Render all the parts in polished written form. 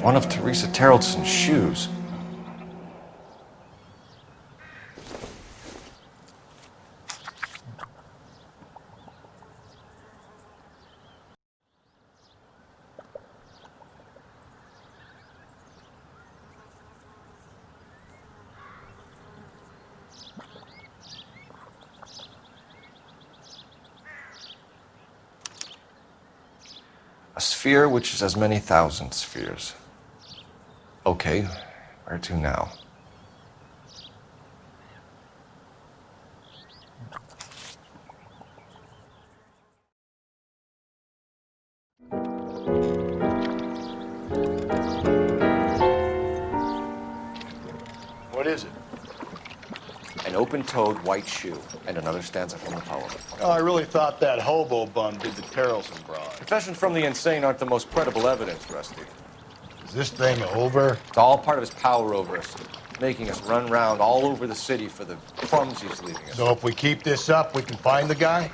One of Teresa Terrelson's shoes. A sphere which is as many thousand spheres. Okay, where to now? What is it? An open-toed white shoe, and another stanza from the poem. Oh, I really thought that hobo bum did the Terrelson broad. Confessions from the insane aren't the most credible evidence, Rusty. Is this thing over? It's all part of his power over us, making us run round all over the city for the crumbs he's leaving us. So if we keep this up, we can find the guy?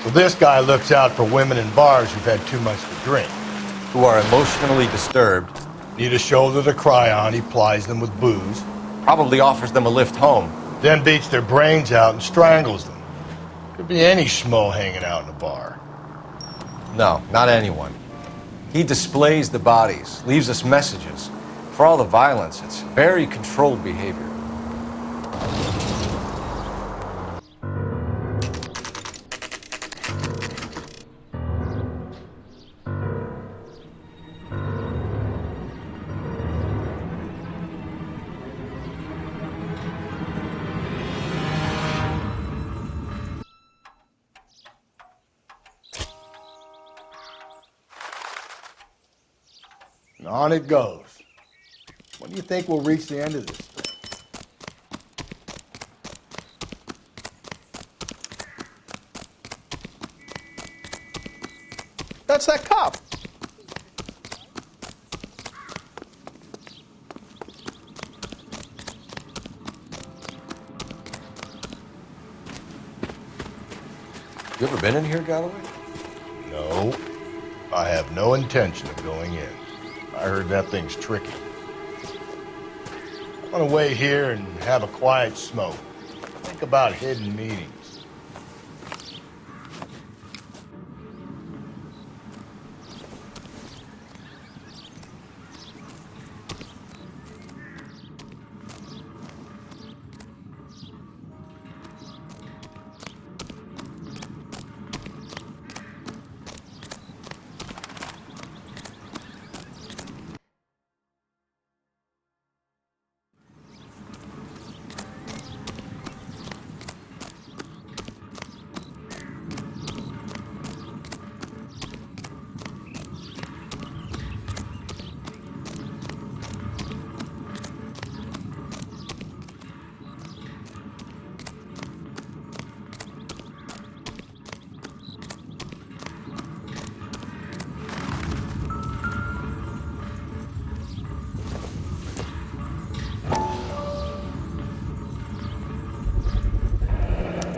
So this guy looks out for women in bars who've had too much to drink. Who are emotionally disturbed. Need a shoulder to cry on, he plies them with booze. Probably offers them a lift home. Then beats their brains out and strangles them. Could be any schmo hanging out in a bar. No, not anyone. He displays the bodies, leaves us messages. For all the violence, it's very controlled behavior. And on it goes. When do you think we'll reach the end of this thing? That's that cop. You ever been in here, Galloway? No, I have no intention of going in. I heard that thing's tricky. I want to wait here and have a quiet smoke. Think about hidden meetings.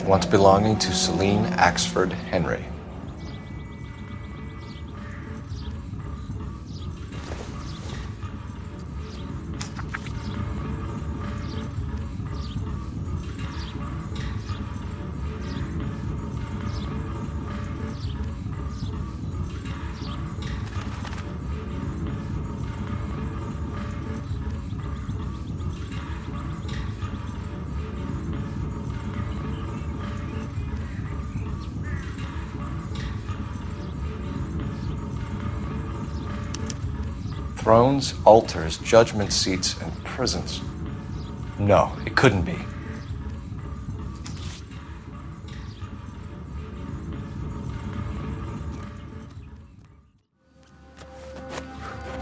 Once belonging to Celine Axford Henry. Thrones, altars, judgment seats, and prisons. No, it couldn't be.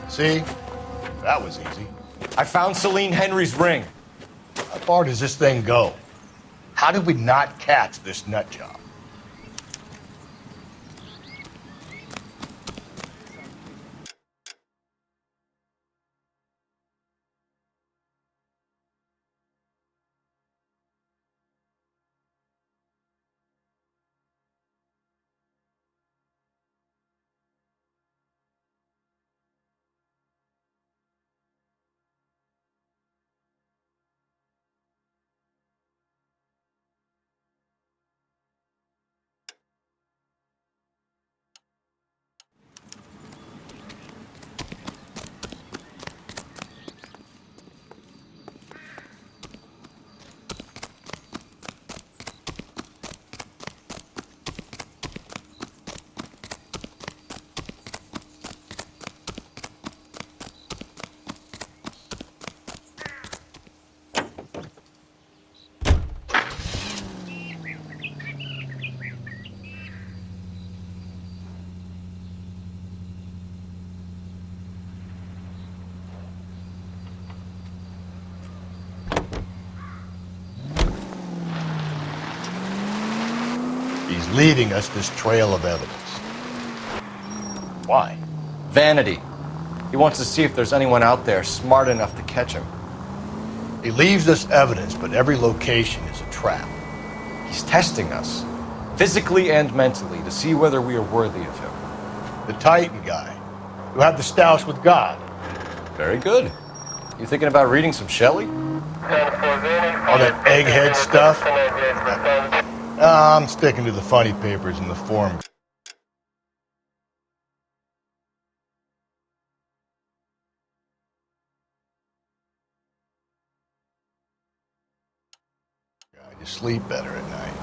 See? That was easy. I found Celine Henry's ring. How far does this thing go? How did we not catch this nut job? He's leaving us this trail of evidence. Why? Vanity. He wants to see if there's anyone out there smart enough to catch him. He leaves us evidence, but every location is a trap. He's testing us, physically and mentally, to see whether we are worthy of him. The Titan guy, who had the stoush with God. Very good. You thinking about reading some Shelley? All that egghead stuff? I'm sticking to the funny papers and the form. You sleep better at night.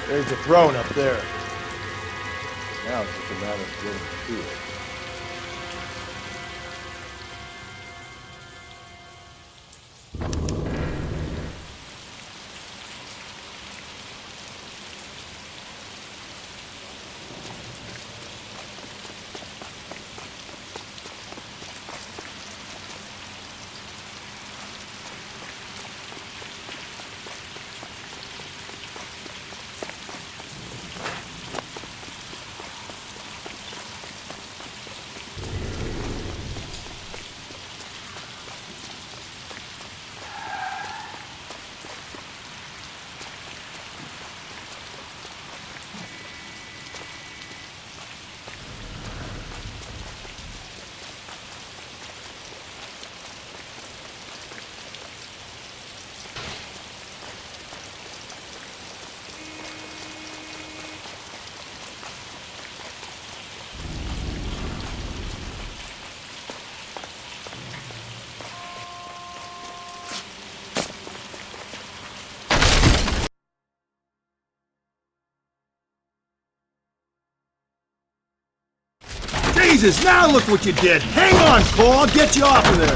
There's the throne up there. Now it's just a matter of getting to it. Jesus, now look what you did. Hang on, Cole, I'll get you off of there.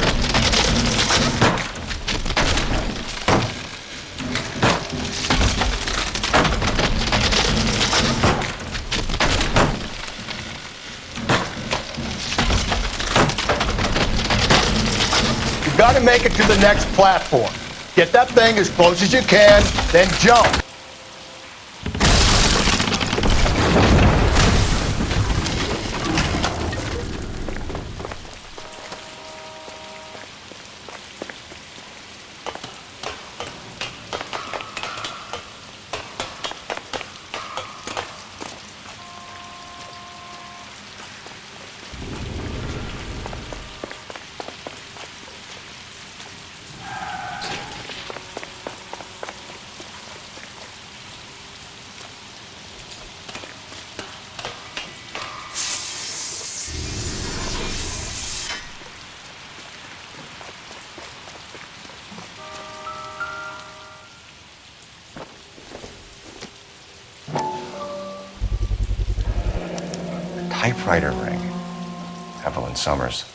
You gotta make it to the next platform. Get that thing as close as you can, then jump. Typewriter ring. Evelyn Summers.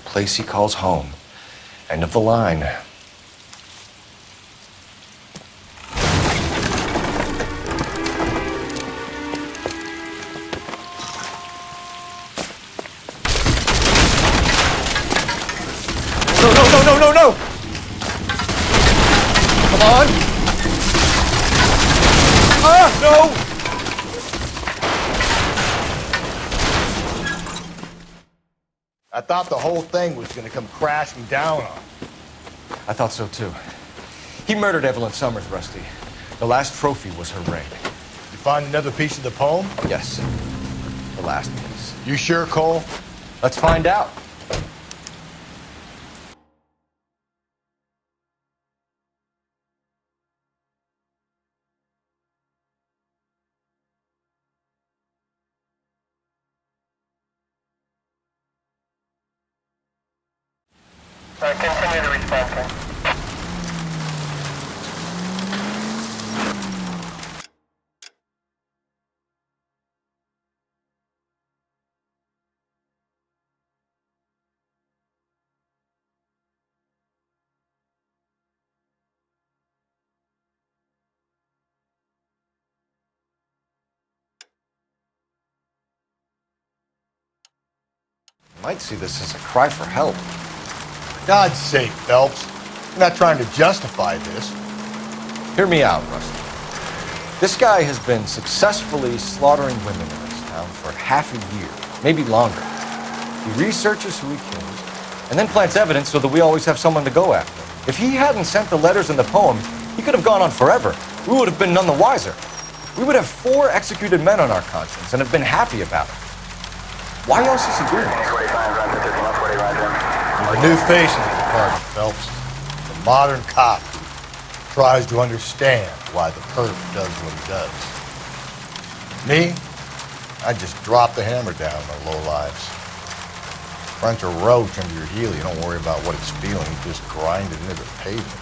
Place he calls home. End of the line. No! Come on! Ah, no! I thought the whole thing was gonna come crashing down on him. I thought so too. He murdered Evelyn Summers, Rusty. The last trophy was her ring. You find another piece of the poem? Yes. The last piece. You sure, Cole? Let's find out. Continue to respond, sir. You might see this as a cry for help. For God's sake, Phelps. I'm not trying to justify this. Hear me out, Rusty. This guy has been successfully slaughtering women in this town for half a year, maybe longer. He researches who he kills, and then plants evidence so that we always have someone to go after. If he hadn't sent the letters in the poem, he could have gone on forever. We would have been none the wiser. We would have 4 executed men on our conscience and have been happy about it. Why else is he doing this? You're a new face in the department, Phelps. The modern cop tries to understand why the perp does what he does. Me? I just drop the hammer down on the low lives. Crunch a roach under your heel, you don't worry about what it's feeling, you just grind it into the pavement.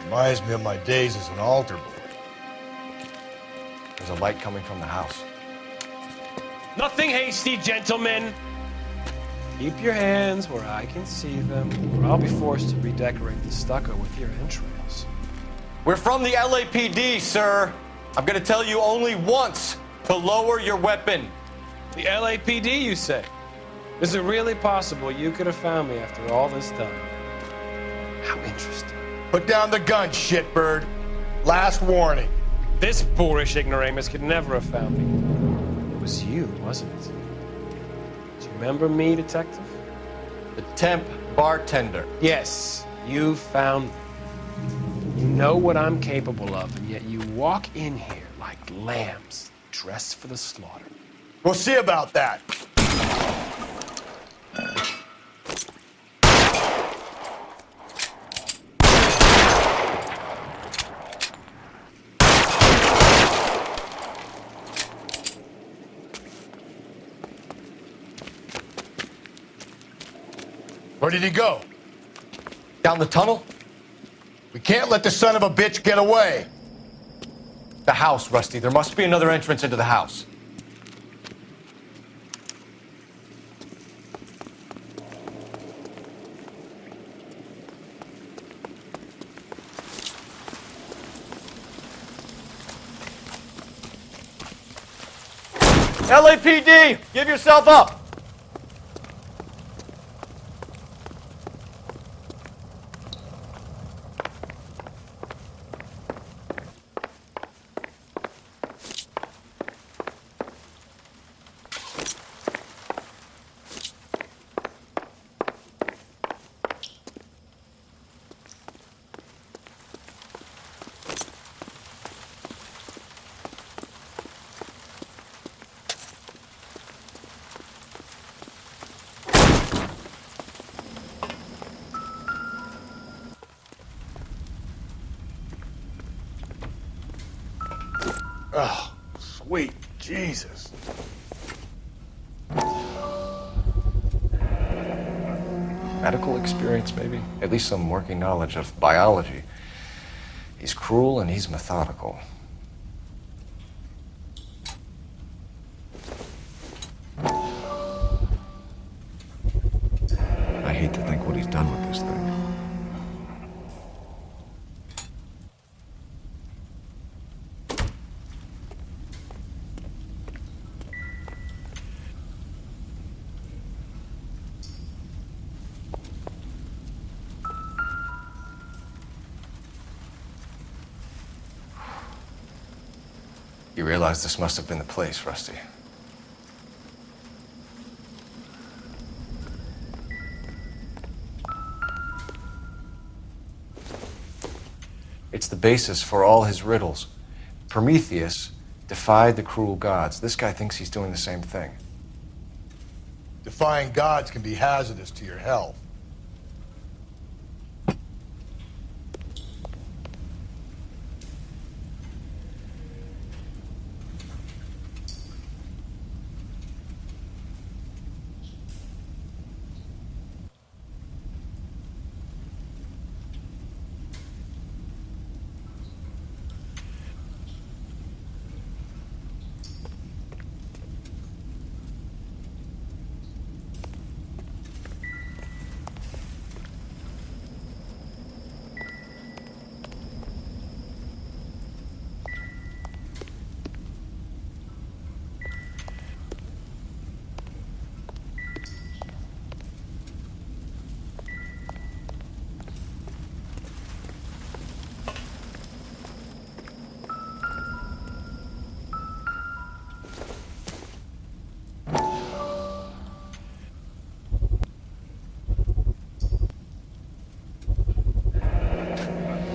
Reminds me of my days as an altar boy. There's a light coming from the house. Nothing hasty, gentlemen. Keep your hands where I can see them, or I'll be forced to redecorate the stucco with your entrails. We're from the LAPD, sir. I'm gonna tell you only once to lower your weapon. The LAPD, you say? Is it really possible you could have found me after all this time? How interesting. Put down the gun, shitbird. Last warning. This boorish ignoramus could never have found me. It was you, wasn't it? Do you remember me, detective? The temp bartender. Yes, you found me. You know what I'm capable of, and yet you walk in here like lambs dressed for the slaughter. We'll see about that. Where did he go? Down the tunnel? We can't let the son of a bitch get away. The house, Rusty. There must be another entrance into the house. LAPD! Give yourself up! Oh, sweet Jesus. Medical experience, maybe? At least some working knowledge of biology. He's cruel and he's methodical. I hate to think what he's done with this thing. You realize this must have been the place, Rusty. It's the basis for all his riddles. Prometheus defied the cruel gods. This guy thinks he's doing the same thing. Defying gods can be hazardous to your health.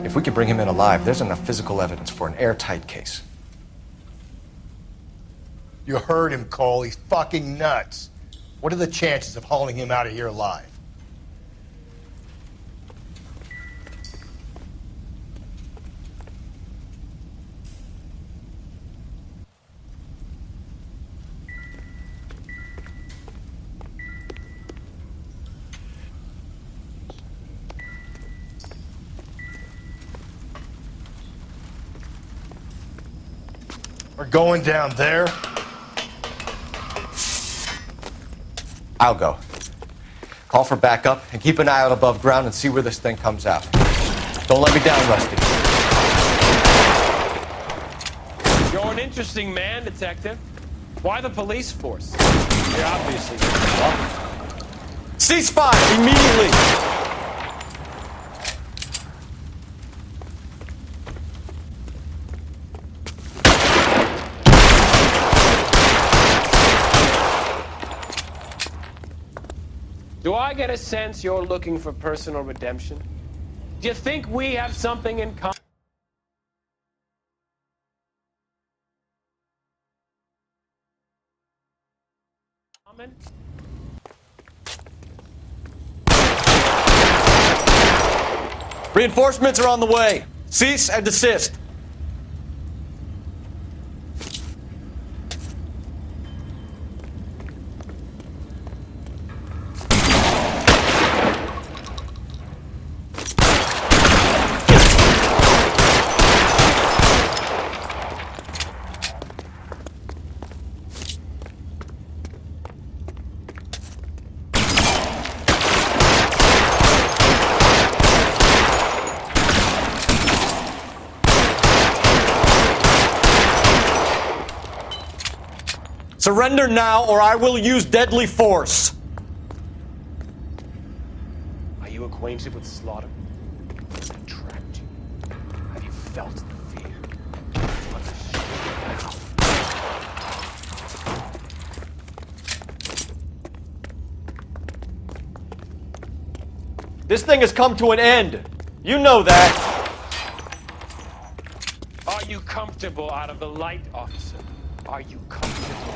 If we could bring him in alive, there's enough physical evidence for an airtight case. You heard him, Cole. He's fucking nuts. What are the chances of hauling him out of here alive? We're going down there. I'll go. Call for backup and keep an eye out above ground and see where this thing comes out. Don't let me down, Rusty. You're an interesting man, Detective. Why the police force? You're obviously Ceasefire immediately! Do I get a sense you're looking for personal redemption? Do you think we have something in common? Reinforcements are on the way. Cease and desist. Surrender now, or I will use deadly force. Are you acquainted with slaughter? Has it trapped you? Have you felt the fear? This thing has come to an end. You know that. Are you comfortable out of the light, officer? Are you comfortable?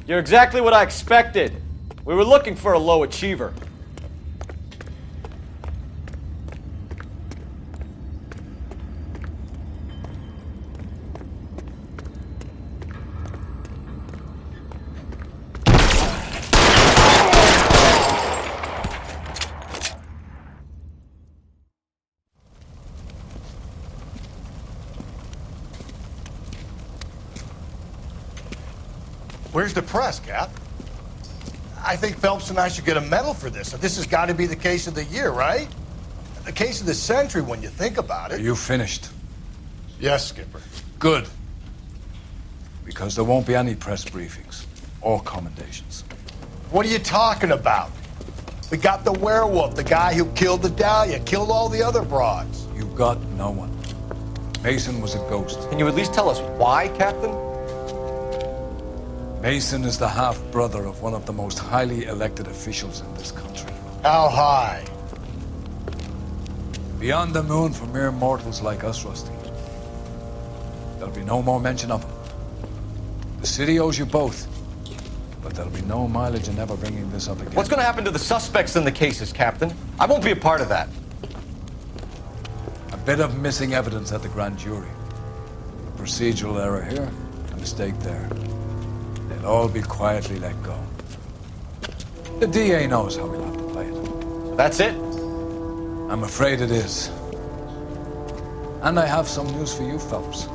You're exactly what I expected. We were looking for a low achiever. Where's the press, Cap? I think Phelps and I should get a medal for this. This has got to be the case of the year, right? The case of the century when you think about it. Are you finished? Yes, Skipper. Good. Because there won't be any press briefings or commendations. What are you talking about? We got the werewolf, the guy who killed the Dahlia, killed all the other broads. You got no one. Mason was a ghost. Can you at least tell us why, Captain? Mason is the half-brother of one of the most highly elected officials in this country. How high? Beyond the moon for mere mortals like us, Rusty. There'll be no more mention of him. The city owes you both, but there'll be no mileage in ever bringing this up again. What's going to happen to the suspects in the cases, Captain? I won't be a part of that. A bit of missing evidence at the grand jury. A procedural error here, a mistake there. They'll all be quietly let go. The DA knows how we'll have to play it. That's it? I'm afraid it is. And I have some news for you, Phelps.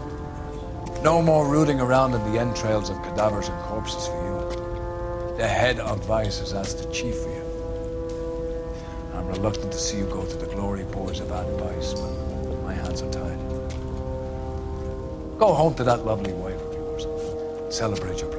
No more rooting around in the entrails of cadavers and corpses for you. The head of Vice has asked the chief for you. I'm reluctant to see you go to the glory boards of advice, but my hands are tied. Go home to that lovely wife of yours. Celebrate your promotion.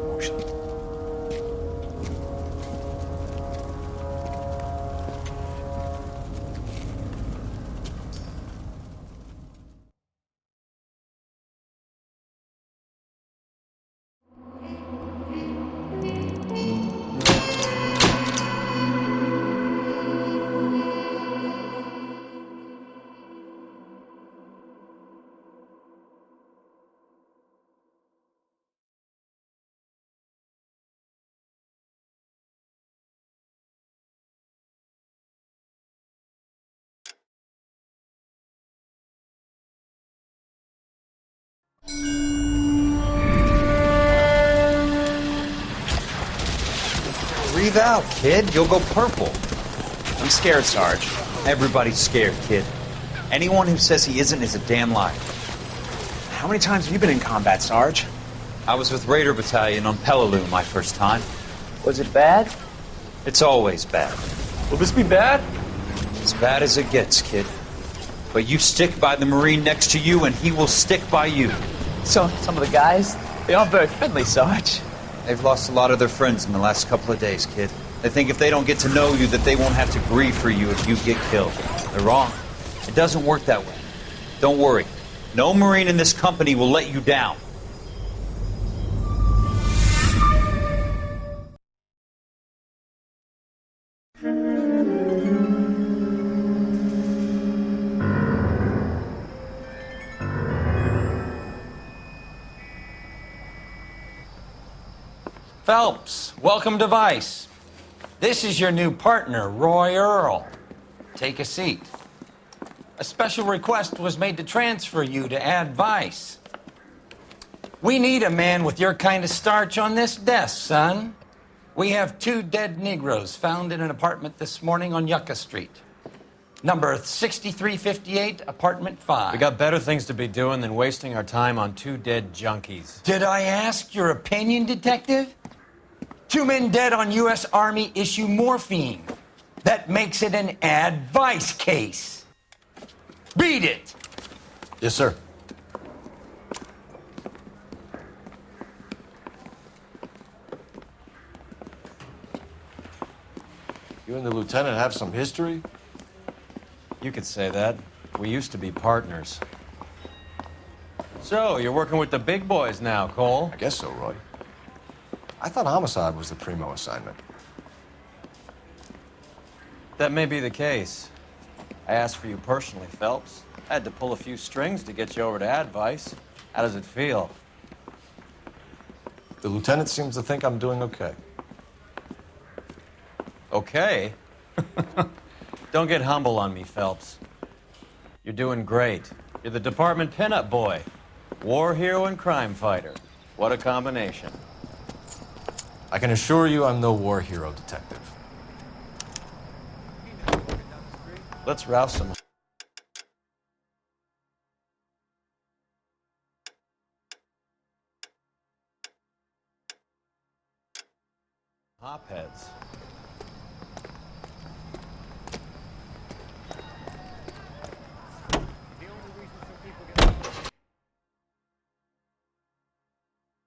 Breathe out, kid. You'll go purple. I'm scared, Sarge. Everybody's scared, kid. Anyone who says he isn't is a damn liar. How many times have you been in combat, Sarge? I was with Raider Battalion on Peleliu my first time. Was it bad? It's always bad. Will this be bad? As bad as it gets, kid. But you stick by the Marine next to you, and he will stick by you. So, some of the guys, they aren't very friendly, Sarge. They've lost a lot of their friends in the last couple of days, kid. They think if they don't get to know you, that they won't have to grieve for you if you get killed. They're wrong. It doesn't work that way. Don't worry. No Marine in this company will let you down. Phelps, welcome to Vice. This is your new partner, Roy Earl. Take a seat. A special request was made to transfer you to Ad Vice. We need a man with your kind of starch on this desk, son. We have 2 dead Negroes found in an apartment this morning on Yucca Street. Number 6358, apartment 5. We got better things to be doing than wasting our time on 2 dead junkies. Did I ask your opinion, detective? 2 men dead on U.S. Army issue morphine. That makes it an Ad Vice case. Beat it! Yes, sir. You and the lieutenant have some history? You could say that. We used to be partners. So, you're working with the big boys now, Cole? I guess so, Roy. I thought homicide was the primo assignment. That may be the case. I asked for you personally, Phelps. I had to pull a few strings to get you over to Advice. How does it feel? The lieutenant seems to think I'm doing okay. Okay? Don't get humble on me, Phelps. You're doing great. You're the department pinup boy. War hero and crime fighter. What a combination. I can assure you I'm no war hero, detective. Let's rouse some hopheads.